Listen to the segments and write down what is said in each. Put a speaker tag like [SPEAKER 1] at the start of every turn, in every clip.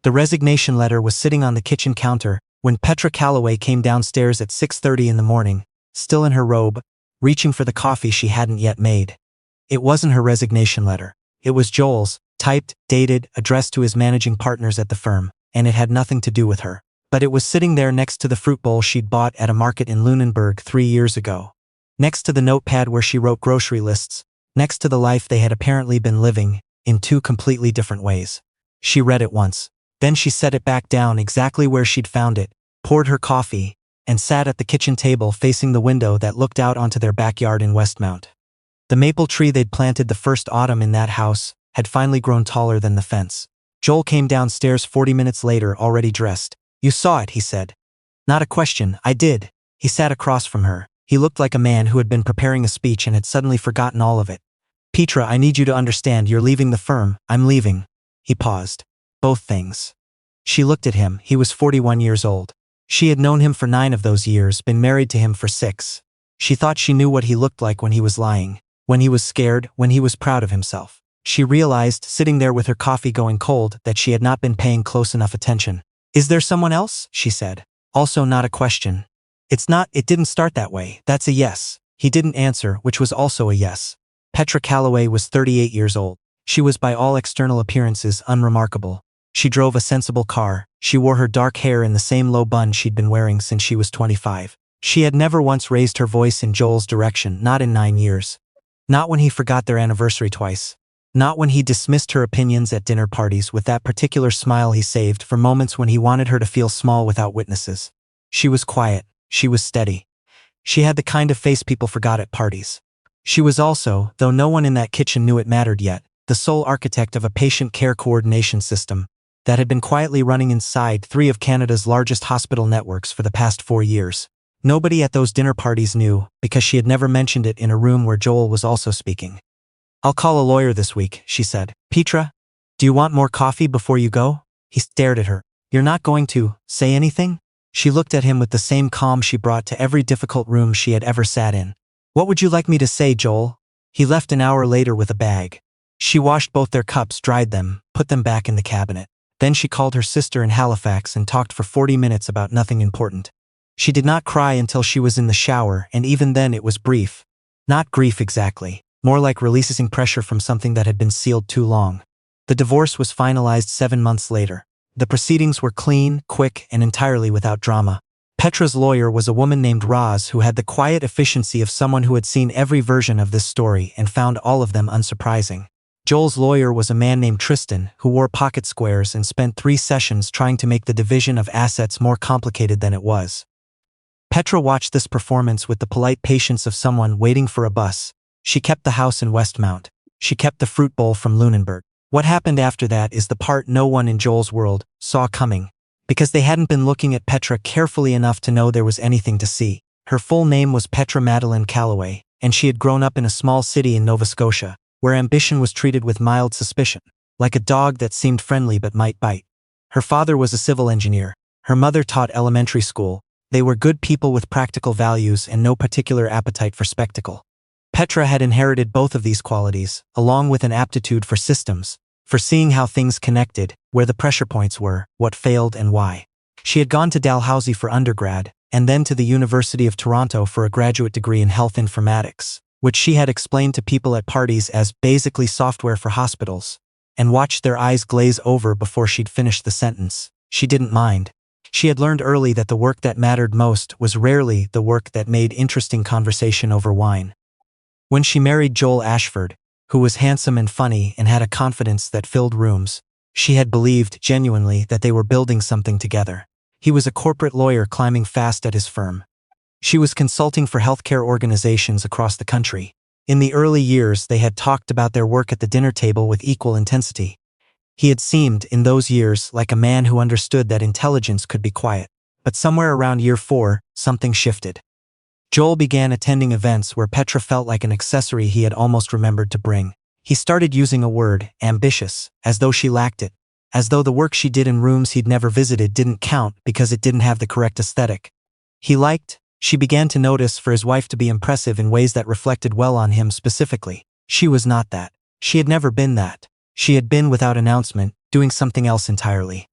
[SPEAKER 1] The resignation letter was sitting on the kitchen counter when Petra Calloway came downstairs at 6:30 in the morning, still in her robe, reaching for the coffee she hadn't yet made. It wasn't her resignation letter. It was Joel's, typed, dated, addressed to his managing partners at the firm, and it had nothing to do with her. But it was sitting there next to the fruit bowl she'd bought at a market in Lunenburg 3 years ago. Next to the notepad where she wrote grocery lists, next to the life they had apparently been living, in 2 completely different ways. She read it once. Then she set it back down exactly where she'd found it, poured her coffee, and sat at the kitchen table facing the window that looked out onto their backyard in Westmount. The maple tree they'd planted the first autumn in that house had finally grown taller than the fence. Joel came downstairs 40 minutes later already dressed. "You saw it," he said. "Not a question, I did." He sat across from her. He looked like a man who had been preparing a speech and had suddenly forgotten all of it. "Petra, I need you to understand you're leaving the firm." "I'm leaving." He paused. "Both things." She looked at him. He was 41 years old. She had known him for 9 of those years, been married to him for 6. She thought she knew what he looked like when he was lying, when he was scared, when he was proud of himself. She realized, sitting there with her coffee going cold, that she had not been paying close enough attention. "Is there someone else?" she said. Also not a question. It didn't start that way. That's a yes." He didn't answer, which was also a yes. Petra Calloway was 38 years old. She was by all external appearances unremarkable. She drove a sensible car. She wore her dark hair in the same low bun she'd been wearing since she was 25. She had never once raised her voice in Joel's direction, not in 9 years. Not when he forgot their anniversary twice. Not when he dismissed her opinions at dinner parties with that particular smile he saved for moments when he wanted her to feel small without witnesses. She was quiet. She was steady. She had the kind of face people forgot at parties. She was also, though no one in that kitchen knew it mattered yet, the sole architect of a patient care coordination system that had been quietly running inside 3 of Canada's largest hospital networks for the past 4 years. Nobody at those dinner parties knew, because she had never mentioned it in a room where Joel was also speaking. "I'll call a lawyer this week," she said. "Petra, do you want more coffee before you go?" He stared at her. "You're not going to say anything?" She looked at him with the same calm she brought to every difficult room she had ever sat in. "What would you like me to say, Joel?" He left an hour later with a bag. She washed both their cups, dried them, put them back in the cabinet. Then she called her sister in Halifax and talked for 40 minutes about nothing important. She did not cry until she was in the shower, and even then it was brief. Not grief exactly, more like releasing pressure from something that had been sealed too long. The divorce was finalized 7 months later. The proceedings were clean, quick, and entirely without drama. Petra's lawyer was a woman named Roz who had the quiet efficiency of someone who had seen every version of this story and found all of them unsurprising. Joel's lawyer was a man named Tristan who wore pocket squares and spent 3 sessions trying to make the division of assets more complicated than it was. Petra watched this performance with the polite patience of someone waiting for a bus. She kept the house in Westmount. She kept the fruit bowl from Lunenburg. What happened after that is the part no one in Joel's world saw coming, because they hadn't been looking at Petra carefully enough to know there was anything to see. Her full name was Petra Madeline Calloway, and she had grown up in a small city in Nova Scotia, where ambition was treated with mild suspicion, like a dog that seemed friendly but might bite. Her father was a civil engineer. Her mother taught elementary school. They were good people with practical values and no particular appetite for spectacle. Petra had inherited both of these qualities, along with an aptitude for systems, for seeing how things connected, where the pressure points were, what failed and why. She had gone to Dalhousie for undergrad, and then to the University of Toronto for a graduate degree in health informatics, which she had explained to people at parties as basically software for hospitals, and watched their eyes glaze over before she'd finished the sentence. She didn't mind. She had learned early that the work that mattered most was rarely the work that made interesting conversation over wine. When she married Joel Ashford, who was handsome and funny and had a confidence that filled rooms, she had believed genuinely that they were building something together. He was a corporate lawyer climbing fast at his firm. She was consulting for healthcare organizations across the country. In the early years, they had talked about their work at the dinner table with equal intensity. He had seemed, in those years, like a man who understood that intelligence could be quiet. But somewhere around year 4, something shifted. Joel began attending events where Petra felt like an accessory he had almost remembered to bring. He started using a word, ambitious, as though she lacked it, as though the work she did in rooms he'd never visited didn't count because it didn't have the correct aesthetic. She began to notice for his wife to be impressive in ways that reflected well on him specifically. She was not that. She had never been that. She had been without announcement, doing something else entirely.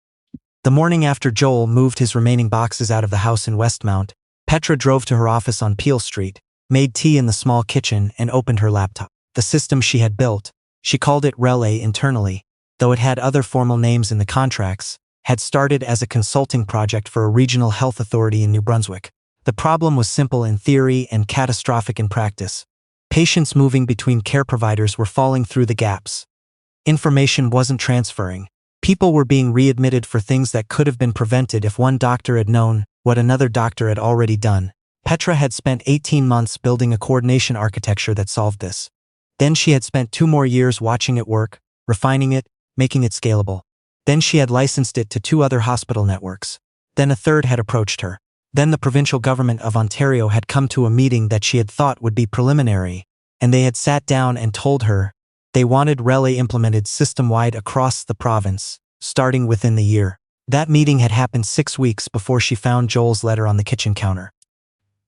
[SPEAKER 1] The morning after Joel moved his remaining boxes out of the house in Westmount, Petra drove to her office on Peel Street, made tea in the small kitchen, and opened her laptop. The system she had built, she called it Relay internally, though it had other formal names in the contracts, had started as a consulting project for a regional health authority in New Brunswick. The problem was simple in theory and catastrophic in practice. Patients moving between care providers were falling through the gaps. Information wasn't transferring. People were being readmitted for things that could have been prevented if one doctor had known what another doctor had already done. Petra had spent 18 months building a coordination architecture that solved this. Then she had spent 2 more years watching it work, refining it, making it scalable. Then she had licensed it to 2 other hospital networks. Then a third had approached her. Then the provincial government of Ontario had come to a meeting that she had thought would be preliminary, and they had sat down and told her they wanted Relay implemented system-wide across the province, starting within the year. That meeting had happened 6 weeks before she found Joel's letter on the kitchen counter.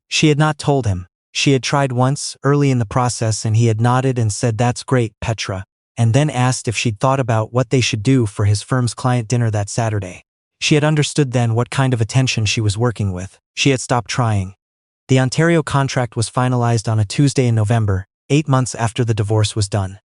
[SPEAKER 1] She had not told him. She had tried once, early in the process, and he had nodded and said, "That's great, Petra," and then asked if she'd thought about what they should do for his firm's client dinner that Saturday. She had understood then what kind of attention she was working with. She had stopped trying. The Ontario contract was finalized on a Tuesday in November, 8 months after the divorce was done.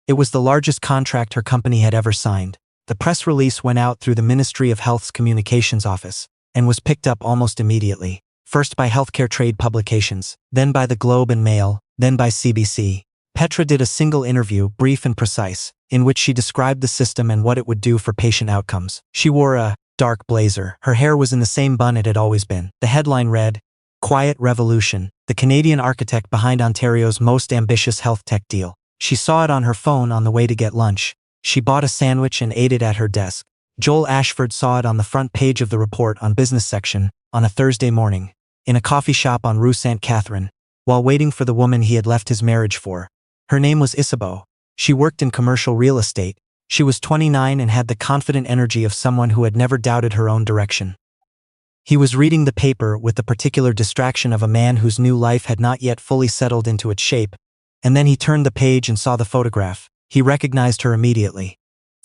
[SPEAKER 1] It was the largest contract her company had ever signed. The press release went out through the Ministry of Health's communications office and was picked up almost immediately, first by healthcare trade publications, then by the Globe and Mail, then by CBC. Petra did a single interview, brief and precise, in which she described the system and what it would do for patient outcomes. She wore a dark blazer. Her hair was in the same bun it had always been. The headline read, "Quiet Revolution, the Canadian architect behind Ontario's most ambitious health tech deal." She saw it on her phone on the way to get lunch. She bought a sandwich and ate it at her desk. Joel Ashford saw it on the front page of the report on business section on a Thursday morning, in a coffee shop on Rue St. Catherine, while waiting for the woman he had left his marriage for. Her name was Isabeau. She worked in commercial real estate. She was 29 and had the confident energy of someone who had never doubted her own direction. He was reading the paper with the particular distraction of a man whose new life had not yet fully settled into its shape, and then he turned the page and saw the photograph. He recognized her immediately.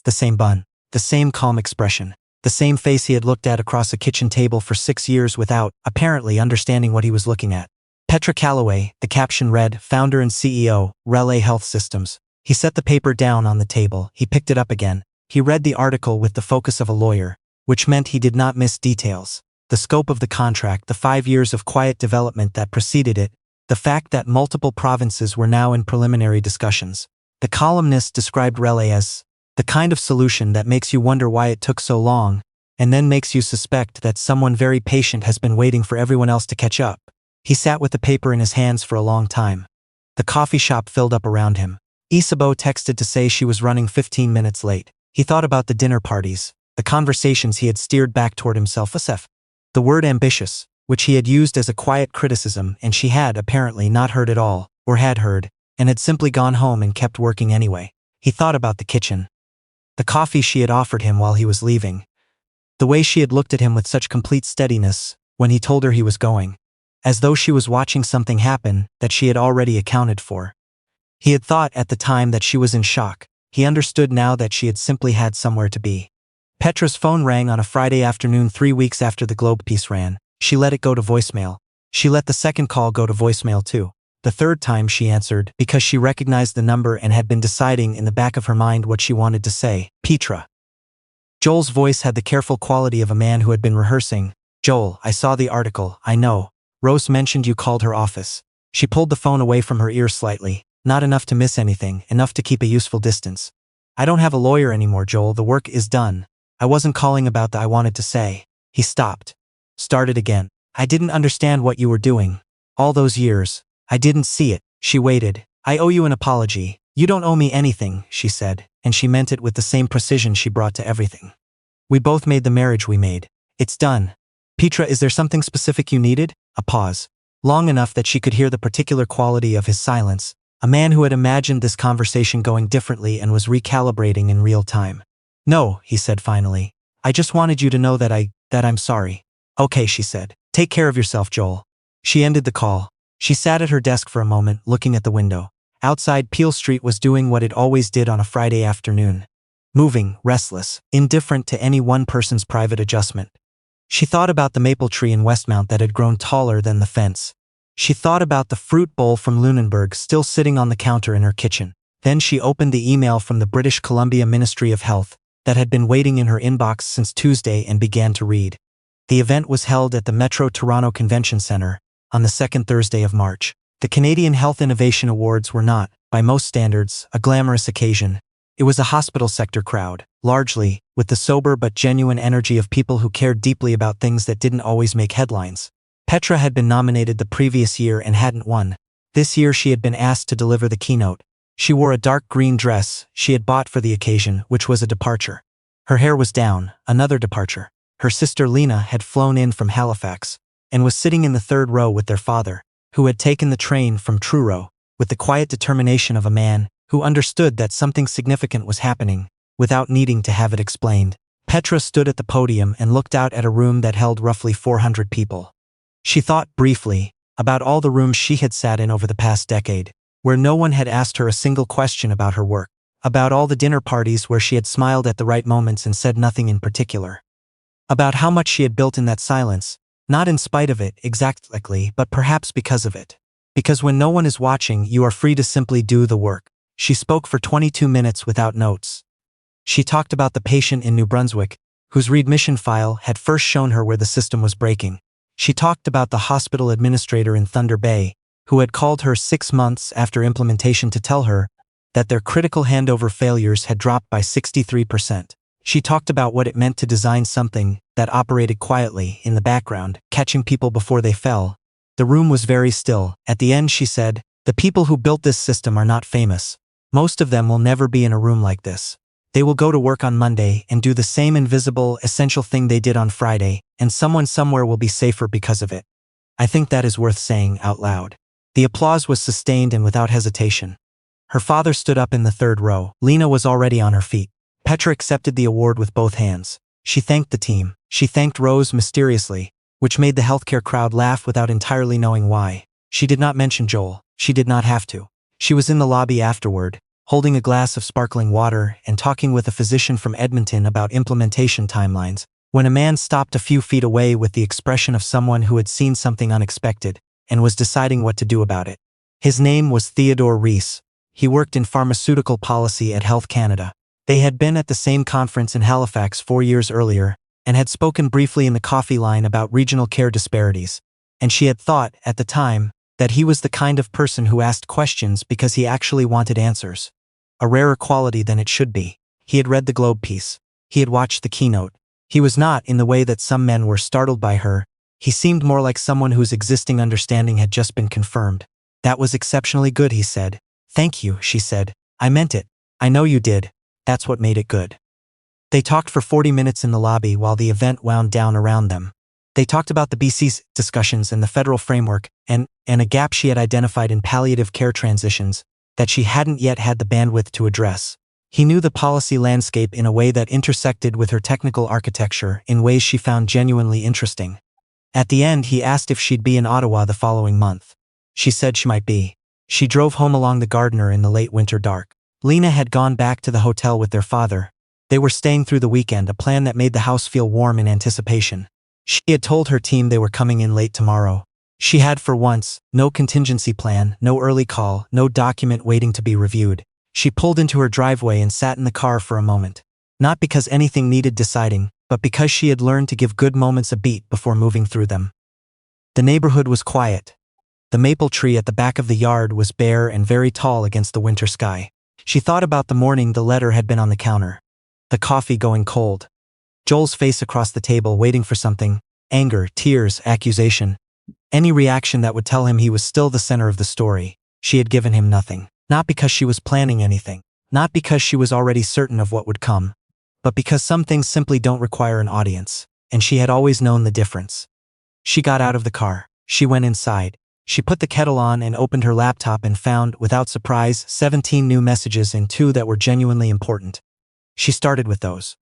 [SPEAKER 1] The same bun, the same calm expression, the same face he had looked at across a kitchen table for 6 years without, apparently, understanding what he was looking at. Petra Calloway, the caption read, founder and CEO, Relay Health Systems. He set the paper down on the table. He picked it up again. He read the article with the focus of a lawyer, which meant he did not miss details. The scope of the contract, the 5 years of quiet development that preceded it, the fact that multiple provinces were now in preliminary discussions. The columnist described Relay as the kind of solution that makes you wonder why it took so long, and then makes you suspect that someone very patient has been waiting for everyone else to catch up. He sat with the paper in his hands for a long time. The coffee shop filled up around him. Isabeau texted to say she was running 15 minutes late. He thought about the dinner parties, the conversations he had steered back toward himself. The word ambitious, which he had used as a quiet criticism, and she had apparently not heard at all, or had heard, and had simply gone home and kept working anyway. He thought about the kitchen. The coffee she had offered him while he was leaving. The way she had looked at him with such complete steadiness when he told her he was going, as though she was watching something happen that she had already accounted for. He had thought at the time that she was in shock. He understood now that she had simply had somewhere to be. Petra's phone rang on a Friday afternoon 3 weeks after the Globe piece ran. She let it go to voicemail. She let the second call go to voicemail too. The third time she answered because she recognized the number and had been deciding in the back of her mind what she wanted to say. Petra. Joel's voice had the careful quality of a man who had been rehearsing. "Joel, I saw the article, I know. Rose mentioned you called her office." She pulled the phone away from her ear slightly. Not enough to miss anything, enough to keep a useful distance. "I don't have a lawyer anymore, Joel, the work is done. I wasn't calling about the I wanted to say." He stopped. Started again. "I didn't understand what you were doing. All those years. I didn't see it." She waited. "I owe you an apology." "You don't owe me anything," she said, and she meant it with the same precision she brought to everything. "We both made the marriage we made. It's done." "Petra, is there something specific you needed?" A pause. Long enough that she could hear the particular quality of his silence. A man who had imagined this conversation going differently and was recalibrating in real time. "No," he said finally. "I just wanted you to know that I'm sorry." "Okay," she said. "Take care of yourself, Joel." She ended the call. She sat at her desk for a moment, looking at the window. Outside, Peel Street was doing what it always did on a Friday afternoon. moving, restless, indifferent to any one person's private adjustment. She thought about the maple tree in Westmount that had grown taller than the fence. She thought about the fruit bowl from Lunenburg still sitting on the counter in her kitchen. Then she opened the email from the British Columbia Ministry of Health that had been waiting in her inbox since Tuesday and began to read. The event was held at the Metro Toronto Convention Centre on the second Thursday of March. The Canadian Health Innovation Awards were not, by most standards, a glamorous occasion. It was a hospital sector crowd, largely, with the sober but genuine energy of people who cared deeply about things that didn't always make headlines. Petra had been nominated the previous year and hadn't won. This year she had been asked to deliver the keynote. She wore a dark green dress she had bought for the occasion, which was a departure. Her hair was down, another departure. Her sister Lena had flown in from Halifax and was sitting in the third row with their father, who had taken the train from Truro, with the quiet determination of a man who understood that something significant was happening, without needing to have it explained. Petra stood at the podium and looked out at a room that held roughly 400 people. She thought briefly about all the rooms she had sat in over the past decade, where no one had asked her a single question about her work, about all the dinner parties where she had smiled at the right moments and said nothing in particular, about how much she had built in that silence, not in spite of it exactly, but perhaps because of it. Because when no one is watching, you are free to simply do the work. She spoke for 22 minutes without notes. She talked about the patient in New Brunswick, whose readmission file had first shown her where the system was breaking. She talked about the hospital administrator in Thunder Bay, who had called her 6 months after implementation to tell her that their critical handover failures had dropped by 63%. She talked about what it meant to design something that operated quietly in the background, catching people before they fell. The room was very still. At the end she said, "The people who built this system are not famous. Most of them will never be in a room like this. They will go to work on Monday and do the same invisible, essential thing they did on Friday, and someone somewhere will be safer because of it." I think that is worth saying out loud. The applause was sustained and without hesitation. Her father stood up in the third row. Lena was already on her feet. Petra accepted the award with both hands. She thanked the team. She thanked Rose mysteriously, which made the healthcare crowd laugh without entirely knowing why. She did not mention Joel. She did not have to. She was in the lobby afterward, holding a glass of sparkling water and talking with a physician from Edmonton about implementation timelines, when a man stopped a few feet away with the expression of someone who had seen something unexpected and was deciding what to do about it. His name was Theodore Rees. He worked in pharmaceutical policy at Health Canada. They had been at the same conference in Halifax 4 years earlier and had spoken briefly in the coffee line about regional care disparities, and she had thought, at the time, that he was the kind of person who asked questions because he actually wanted answers. A rarer quality than it should be. He had read the Globe piece. He had watched the keynote. He was not in the way that some men were startled by her. He seemed more like someone whose existing understanding had just been confirmed. "That was exceptionally good," he said. "Thank you," she said. "I meant it. I know you did. That's what made it good." They talked for 40 minutes in the lobby while the event wound down around them. They talked about the BC's discussions and the federal framework and a gap she had identified in palliative care transitions that she hadn't yet had the bandwidth to address. He knew the policy landscape in a way that intersected with her technical architecture in ways she found genuinely interesting. At the end, he asked if she'd be in Ottawa the following month. She said she might be. She drove home along the Gardiner in the late winter dark. Lena had gone back to the hotel with their father. They were staying through the weekend, a plan that made the house feel warm in anticipation. She had told her team they were coming in late tomorrow. She had, for once, no contingency plan, no early call, no document waiting to be reviewed. She pulled into her driveway and sat in the car for a moment. Not because anything needed deciding, but because she had learned to give good moments a beat before moving through them. The neighborhood was quiet. The maple tree at the back of the yard was bare and very tall against the winter sky. She thought about the morning the letter had been on the counter. The coffee going cold. Joel's face across the table waiting for something. Anger, tears, accusation. Any reaction that would tell him he was still the center of the story. She had given him nothing. Not because she was planning anything. Not because she was already certain of what would come. But because some things simply don't require an audience. And she had always known the difference. She got out of the car. She went inside. She put the kettle on and opened her laptop and found, without surprise, 17 new messages and 2 that were genuinely important. She started with those.